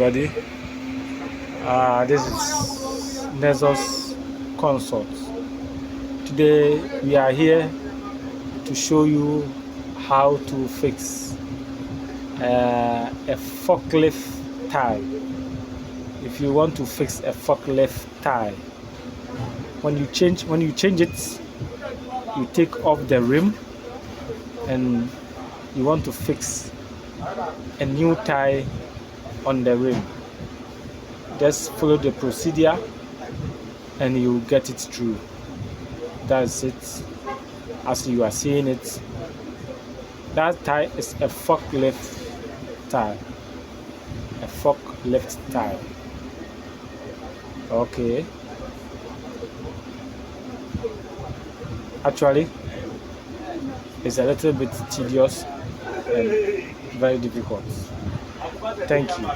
Ready? This is Nezos Consult. Today we are here to show you how to fix a forklift tie. If you want to fix a forklift tie, when you change it, you take off the rim, and you want to fix a new tie on the rim. Just follow the procedure and you get it through. That's it. As you are seeing it, that tie is a forklift tie. A forklift tie. Okay. Actually, it's a little bit tedious and very difficult. Thank you.